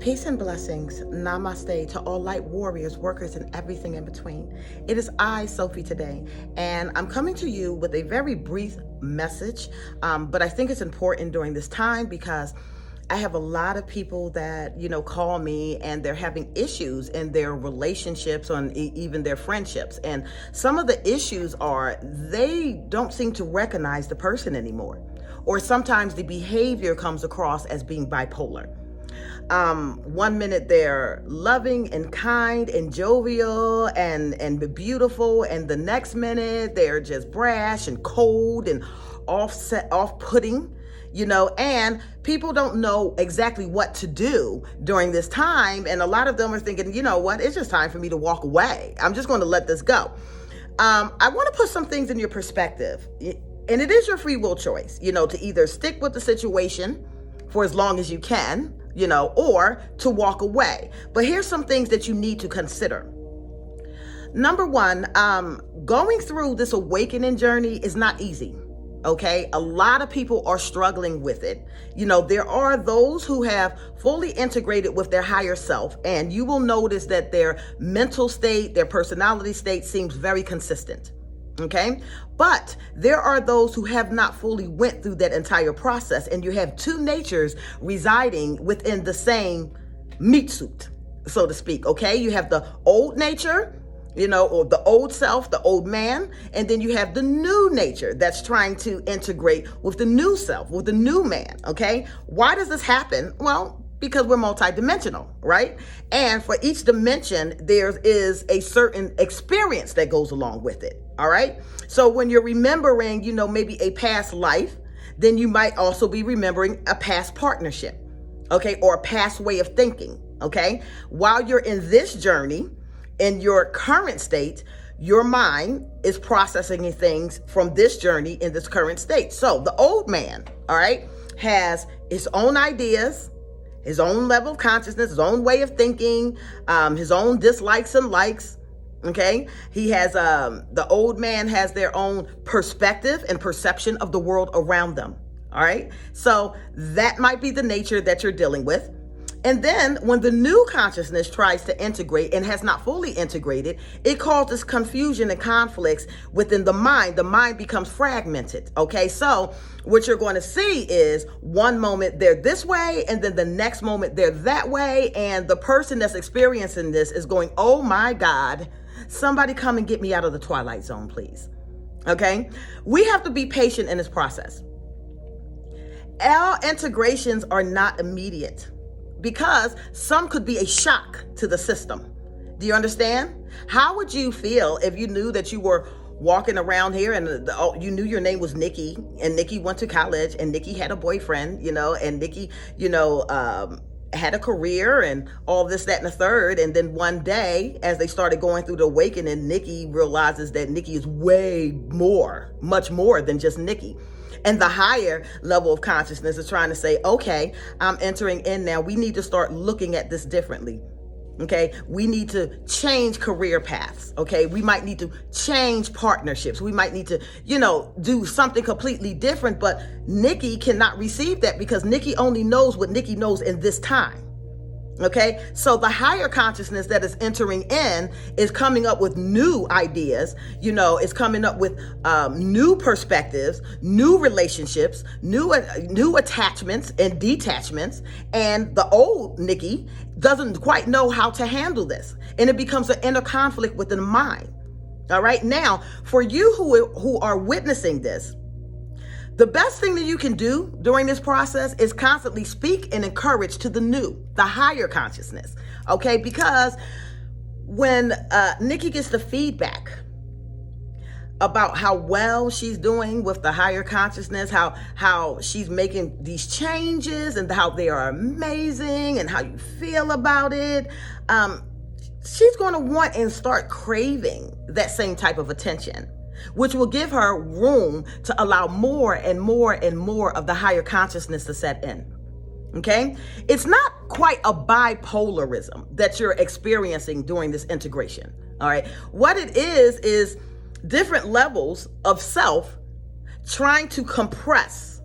Peace and blessings. Namaste to all light warriors, workers, and everything in between. It is I, Sophie, today, and I'm coming to you with a very brief message, but I think it's important during this time because I have a lot of people that, call me and they're having issues in their relationships and even their friendships. And some of the issues are they don't seem to recognize the person anymore, or sometimes the behavior comes across as being bipolar. 1 minute they're loving and kind and jovial and beautiful, and the next minute they're just brash and cold and off-putting, and people don't know exactly what to do during this time. And a lot of them are thinking, you know what, it's just time for me to walk away. I'm just going to let this go. I want to put some things in your perspective, and it is your free will choice, to either stick with the situation for as long as you can, or to walk away. But here's some things that you need to consider. Number one, going through this awakening journey is not easy. Okay, a lot of people are struggling with it. There are those who have fully integrated with their higher self, and you will notice that their mental state, their personality state seems very consistent. Okay, but there are those who have not fully went through that entire process, and you have two natures residing within the same meat suit, so to speak. Okay, you have the old nature, or the old self, the old man, and then you have the new nature that's trying to integrate with the new self, with the new man. Okay, why does this happen? Well, because we're multidimensional, right? And for each dimension, there is a certain experience that goes along with it. All right. So when you're remembering, maybe a past life, then you might also be remembering a past partnership, okay, or a past way of thinking. Okay. While you're in this journey, in your current state, your mind is processing things from this journey in this current state. So the old man, all right, has his own ideas, his own level of consciousness, his own way of thinking, his own dislikes and likes. Okay, he has the old man has their own perspective and perception of the world around them. All right, so that might be the nature that you're dealing with. And then when the new consciousness tries to integrate and has not fully integrated, it causes confusion and conflicts within the mind. The mind becomes fragmented. Okay, so what you're going to see is one moment they're this way, and then the next moment they're that way. And the person that's experiencing this is going, oh my God, somebody come and get me out of the twilight zone, please. Okay, we have to be patient in this process. Our integrations are not immediate, because some could be a shock to the system. Do you understand? How would you feel if you knew that you were walking around here and you knew your name was Nikki, and Nikki went to college, and Nikki had a boyfriend, and Nikki, had a career and all this, that, and the third. And then one day, as they started going through the awakening, Nikki realizes that Nikki is much more than just Nikki. And the higher level of consciousness is trying to say, okay, I'm entering in now. We need to start looking at this differently. Okay, we need to change career paths. Okay, we might need to change partnerships. We might need to, do something completely different. But Nikki cannot receive that because Nikki only knows what Nikki knows in this time. Okay, so the higher consciousness that is entering in is coming up with new ideas, is coming up with new perspectives, new relationships, new attachments and detachments. And the old Nikki doesn't quite know how to handle this. And it becomes an inner conflict within the mind. All right, now for you who are witnessing this, the best thing that you can do during this process is constantly speak and encourage to the higher consciousness, okay? Because when Nikki gets the feedback about how well she's doing with the higher consciousness, how she's making these changes and how they are amazing and how you feel about it, she's going to want and start craving that same type of attention, which will give her room to allow more and more and more of the higher consciousness to set in. Okay? It's not quite a bipolarism that you're experiencing during this integration. All right? What it is different levels of self trying to compress.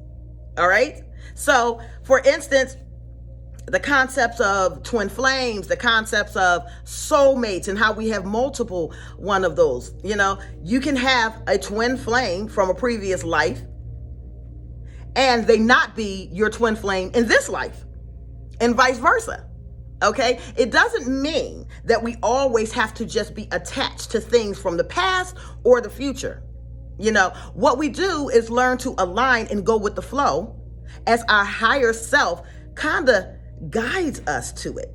All right? So, for instance, the concepts of twin flames, the concepts of soulmates, and how we have multiple one of those. You can have a twin flame from a previous life and they not be your twin flame in this life, and vice versa. Okay? It doesn't mean that we always have to just be attached to things from the past or the future. What we do is learn to align and go with the flow as our higher self kind of guides us to it.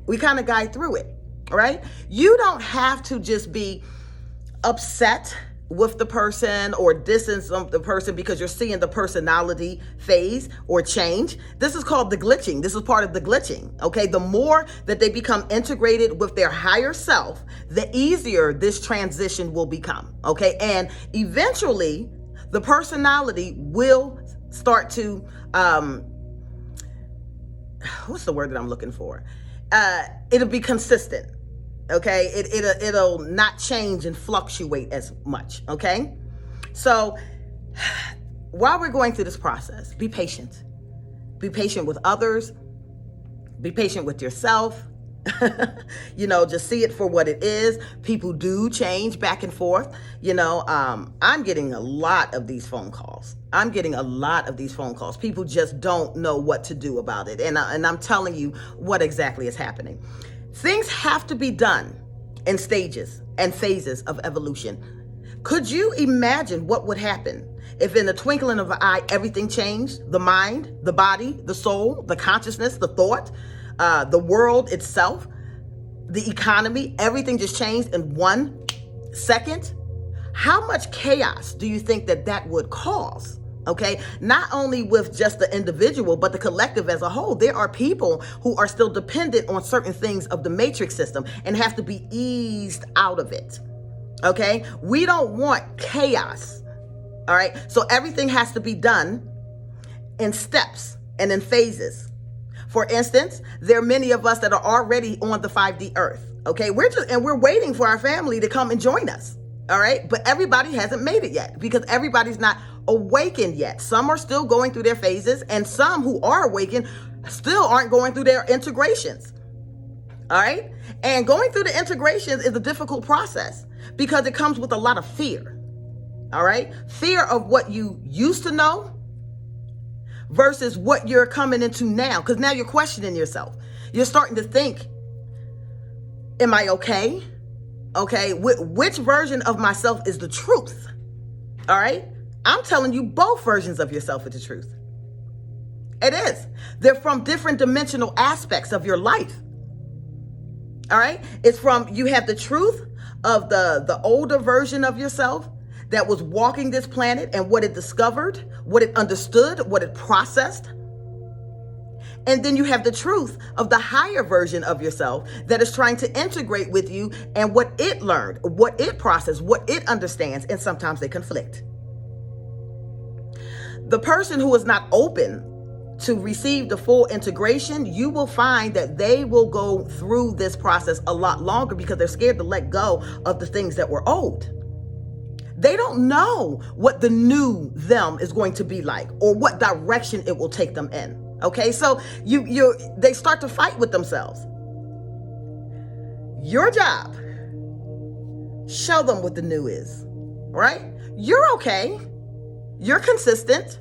We kind of guide through it, right? You don't have to just be upset with the person or distance the person because you're seeing the personality phase or change. This is called the glitching. This is part of the glitching, okay? The more that they become integrated with their higher self, the easier this transition will become, okay? And eventually, the personality will start to, what's the word that I'm looking for? It'll be consistent. Okay, it'll not change and fluctuate as much. Okay, so while we're going through this process, be patient. Be patient with others. Be patient with yourself. Just see it for what it is. People do change back and forth. I'm getting a lot of these phone calls. People just don't know what to do about it. And I'm telling you what exactly is happening. Things have to be done in stages and phases of evolution. Could you imagine what would happen if in the twinkling of an eye, everything changed? The mind, the body, the soul, the consciousness, the thought, the world itself, the economy, everything just changed in 1 second? How much chaos do you think that would cause? Okay, not only with just the individual, but the collective as a whole. There are people who are still dependent on certain things of the matrix system and have to be eased out of it. Okay, we don't want chaos. All right, so everything has to be done in steps and in phases. For instance, there are many of us that are already on the 5D earth. Okay, we're waiting for our family to come and join us. All right, but everybody hasn't made it yet because everybody's not awakened yet. Some are still going through their phases, and some who are awakened still aren't going through their integrations. All right, and going through the integrations is a difficult process because it comes with a lot of fear. All right, fear of what you used to know versus what you're coming into now, because now you're questioning yourself. You're starting to think, am I okay? Okay, which version of myself is the truth? All right, I'm telling you, both versions of yourself are the truth. It is. They're from different dimensional aspects of your life. All right, it's from, you have the truth of the older version of yourself that was walking this planet and what it discovered, what it understood, what it processed. And then you have the truth of the higher version of yourself that is trying to integrate with you and what it learned, what it processed, what it understands, and sometimes they conflict. The person who is not open to receive the full integration, you will find that they will go through this process a lot longer because they're scared to let go of the things that were old. They don't know what the new them is going to be like or what direction it will take them in. Okay, so they start to fight with themselves. Your job, show them what the new is, right? You're okay. You're consistent.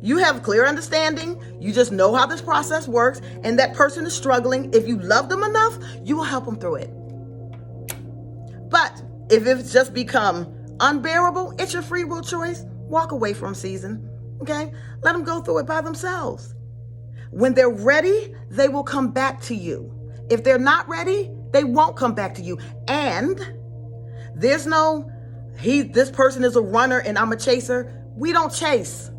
You have clear understanding. You just know how this process works. And that person is struggling. If you love them enough, you will help them through it. But if it's just become unbearable, it's your free will choice. Walk away from season. Okay? Let them go through it by themselves. When they're ready, they will come back to you. If they're not ready, they won't come back to you. And there's no, this person is a runner and I'm a chaser. We don't chase.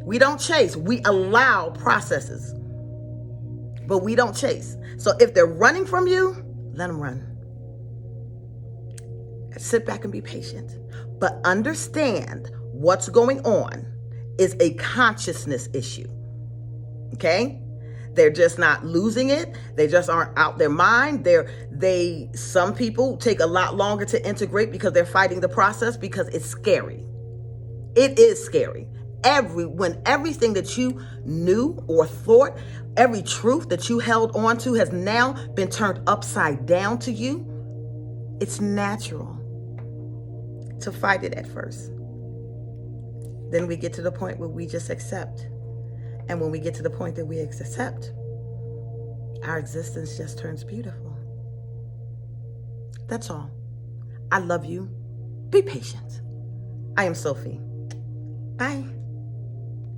We don't chase. We allow processes, but we don't chase. So if they're running from you, let them run. Sit back and be patient, but understand what's going on is a consciousness issue. Okay? They're just not losing it. They just aren't out their mind. Some people take a lot longer to integrate because they're fighting the process because it's scary. It is scary. when everything that you knew or thought, every truth that you held on to has now been turned upside down to you, it's natural to fight it at first. Then we get to the point where we just accept. And when we get to the point that we accept, our existence just turns beautiful. That's all. I love you. Be patient. I am Sophie. Bye.